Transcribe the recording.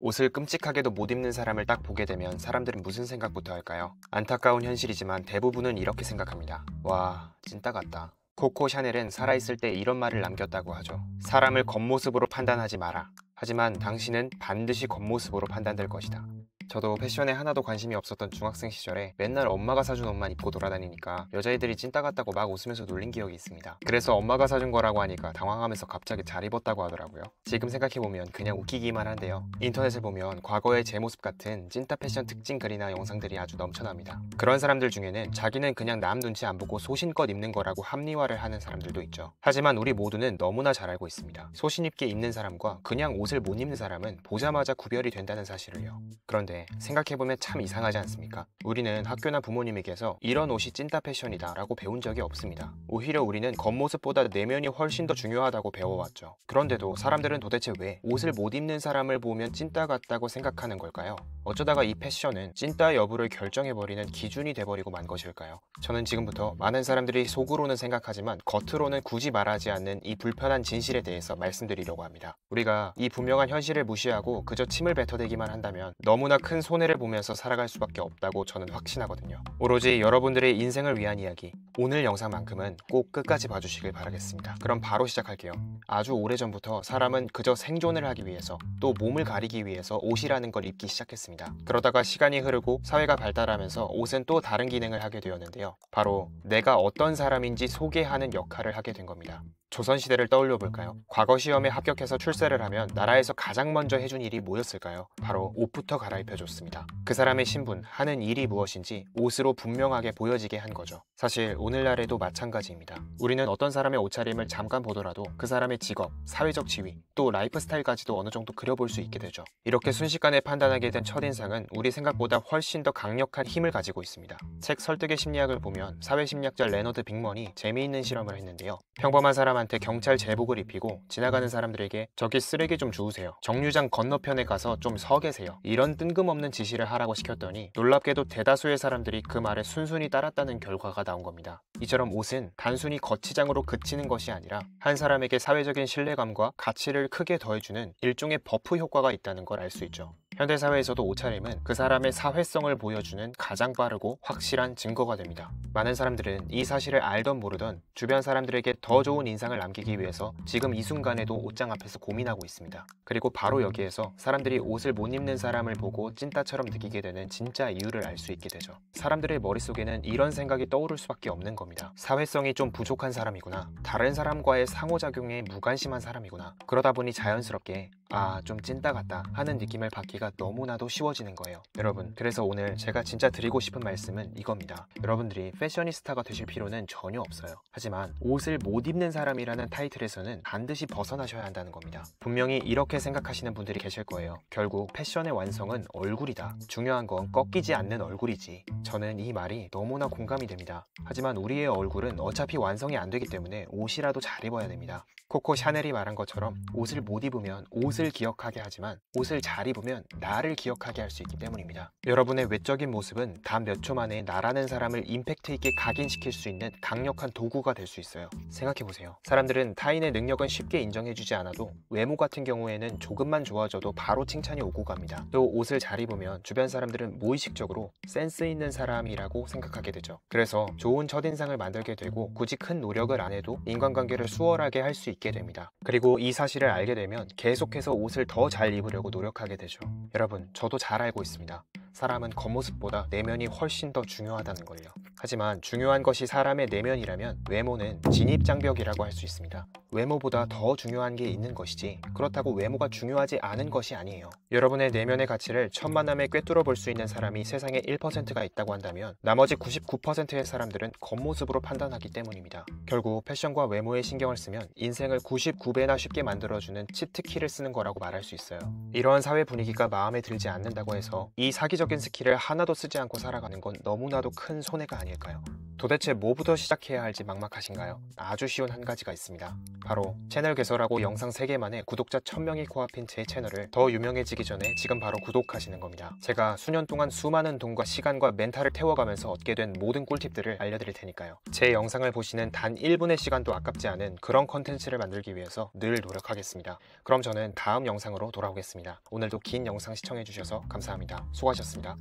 옷을 끔찍하게도 못 입는 사람을 딱 보게 되면 사람들은 무슨 생각부터 할까요? 안타까운 현실이지만 대부분은 이렇게 생각합니다. 와, 찐따 같다. 코코 샤넬은 살아있을 때 이런 말을 남겼다고 하죠. 사람을 겉모습으로 판단하지 마라. 하지만 당신은 반드시 겉모습으로 판단될 것이다. 저도 패션에 하나도 관심이 없었던 중학생 시절에 맨날 엄마가 사준 옷만 입고 돌아다니니까 여자애들이 찐따 같다고 막 웃으면서 놀린 기억이 있습니다. 그래서 엄마가 사준 거라고 하니까 당황하면서 갑자기 잘 입었다고 하더라고요. 지금 생각해보면 그냥 웃기기만 한데요. 인터넷을 보면 과거의 제 모습 같은 찐따 패션 특징 글이나 영상들이 아주 넘쳐납니다. 그런 사람들 중에는 자기는 그냥 남 눈치 안 보고 소신껏 입는 거라고 합리화를 하는 사람들도 있죠. 하지만 우리 모두는 너무나 잘 알고 있습니다. 소신 있게 입는 사람과 그냥 옷을 못 입는 사람은 보자마자 구별이 된다는 사실을요. 그런데 생각해보면 참 이상하지 않습니까? 우리는 학교나 부모님에게서 이런 옷이 찐따 패션이다 라고 배운 적이 없습니다. 오히려 우리는 겉모습보다 내면이 훨씬 더 중요하다고 배워왔죠. 그런데도 사람들은 도대체 왜 옷을 못 입는 사람을 보면 찐따 같다고 생각하는 걸까요? 어쩌다가 이 패션은 찐따 여부를 결정해버리는 기준이 돼버리고 만 것일까요? 저는 지금부터 많은 사람들이 속으로는 생각하지만 겉으로는 굳이 말하지 않는 이 불편한 진실에 대해서 말씀드리려고 합니다. 우리가 이 분명한 현실을 무시하고 그저 침을 뱉어대기만 한다면 너무나 큰 손해를 보면서 살아갈 수밖에 없다고 저는 확신하거든요. 오로지 여러분들의 인생을 위한 이야기, 오늘 영상만큼은 꼭 끝까지 봐주시길 바라겠습니다. 그럼 바로 시작할게요. 아주 오래전부터 사람은 그저 생존을 하기 위해서 또 몸을 가리기 위해서 옷이라는 걸 입기 시작했습니다. 그러다가 시간이 흐르고 사회가 발달하면서 옷은 또 다른 기능을 하게 되었는데요. 바로 내가 어떤 사람인지 소개하는 역할을 하게 된 겁니다. 조선시대를 떠올려 볼까요? 과거 시험에 합격해서 출세를 하면 나라에서 가장 먼저 해준 일이 뭐였을까요? 바로 옷부터 갈아입혀줬습니다. 그 사람의 신분, 하는 일이 무엇인지 옷으로 분명하게 보여지게 한 거죠. 사실 오늘날에도 마찬가지입니다. 우리는 어떤 사람의 옷차림을 잠깐 보더라도 그 사람의 직업, 사회적 지위, 또 라이프 스타일까지도 어느 정도 그려볼 수 있게 되죠. 이렇게 순식간에 판단하게 된 첫인상은 우리 생각보다 훨씬 더 강력한 힘을 가지고 있습니다. 책 설득의 심리학을 보면 사회심리학자 레너드 빅먼이 재미있는 실험을 했는데요. 평범한 사람한테 경찰 제복을 입히고 지나가는 사람들에게 저기 쓰레기 좀 주우세요, 정류장 건너편에 가서 좀 서 계세요, 이런 뜬금없는 지시를 하라고 시켰더니 놀랍게도 대다수의 사람들이 그 말에 순순히 따랐다는 결과가 나온 겁니다. 이처럼 옷은 단순히 거치장으로 그치는 것이 아니라 한 사람에게 사회적인 신뢰감과 가치를 크게 더해주는 일종의 버프 효과가 있다는 걸 알 수 있죠. 현대사회에서도 옷차림은 그 사람의 사회성을 보여주는 가장 빠르고 확실한 증거가 됩니다. 많은 사람들은 이 사실을 알던 모르던 주변 사람들에게 더 좋은 인상을 남기기 위해서 지금 이 순간에도 옷장 앞에서 고민하고 있습니다. 그리고 바로 여기에서 사람들이 옷을 못 입는 사람을 보고 찐따처럼 느끼게 되는 진짜 이유를 알 수 있게 되죠. 사람들의 머릿속에는 이런 생각이 떠오를 수밖에 없는 겁니다. 사회성이 좀 부족한 사람이구나, 다른 사람과의 상호작용에 무관심한 사람이구나, 그러다 보니 자연스럽게 아, 좀 찐따 같다 하는 느낌을 받기가 너무나도 쉬워지는 거예요. 여러분, 그래서 오늘 제가 진짜 드리고 싶은 말씀은 이겁니다. 여러분들이 패셔니스타가 되실 필요는 전혀 없어요. 하지만 옷을 못 입는 사람이라는 타이틀에서는 반드시 벗어나셔야 한다는 겁니다. 분명히 이렇게 생각하시는 분들이 계실 거예요. 결국 패션의 완성은 얼굴이다, 중요한 건 꺾이지 않는 얼굴이지. 저는 이 말이 너무나 공감이 됩니다. 하지만 우리의 얼굴은 어차피 완성이 안 되기 때문에 옷이라도 잘 입어야 됩니다. 코코 샤넬이 말한 것처럼 옷을 못 입으면 옷을 기억하게 하지만 옷을 잘 입으면 나를 기억하게 할 수 있기 때문입니다. 여러분의 외적인 모습은 단 몇 초 만에 나라는 사람을 임팩트 있게 각인시킬 수 있는 강력한 도구가 될 수 있어요. 생각해보세요. 사람들은 타인의 능력은 쉽게 인정해주지 않아도 외모 같은 경우에는 조금만 좋아져도 바로 칭찬이 오고 갑니다. 또 옷을 잘 입으면 주변 사람들은 무의식적으로 센스 있는 사람이라고 생각하게 되죠. 그래서 좋은 첫인상을 만들게 되고 굳이 큰 노력을 안 해도 인간관계를 수월하게 할 수 있게 됩니다. 그리고 이 사실을 알게 되면 계속해서 옷을 더 잘 입으려고 노력하게 되죠. 여러분, 저도 잘 알고 있습니다. 사람은 겉모습보다 내면이 훨씬 더 중요하다는 걸요. 하지만 중요한 것이 사람의 내면이라면 외모는 진입장벽이라고 할 수 있습니다. 외모보다 더 중요한 게 있는 것이지 그렇다고 외모가 중요하지 않은 것이 아니에요. 여러분의 내면의 가치를 천만함에 꿰뚫어 볼 수 있는 사람이 세상에 1%가 있다고 한다면 나머지 99%의 사람들은 겉모습으로 판단하기 때문입니다. 결국 패션과 외모에 신경을 쓰면 인생을 99배나 쉽게 만들어주는 치트키를 쓰는 거라고 말할 수 있어요. 이러한 사회 분위기가 마음에 들지 않는다고 해서 이 사기적인 스킬을 하나도 쓰지 않고 살아가는 건 너무나도 큰 손해가 아닐까요? 도대체 뭐부터 시작해야 할지 막막하신가요? 아주 쉬운 한 가지가 있습니다. 바로 채널 개설하고 영상 3개 만에 구독자 1000명이 코앞인 제 채널을 더 유명해지기 전에 지금 바로 구독하시는 겁니다. 제가 수년 동안 수많은 돈과 시간과 멘탈을 태워가면서 얻게 된 모든 꿀팁들을 알려드릴 테니까요. 제 영상을 보시는 단 1분의 시간도 아깝지 않은 그런 컨텐츠를 만들기 위해서 늘 노력하겠습니다. 그럼 저는 다음 영상으로 돌아오겠습니다. 오늘도 긴 영상 시청해주셔서 감사합니다. 수고하셨습니다.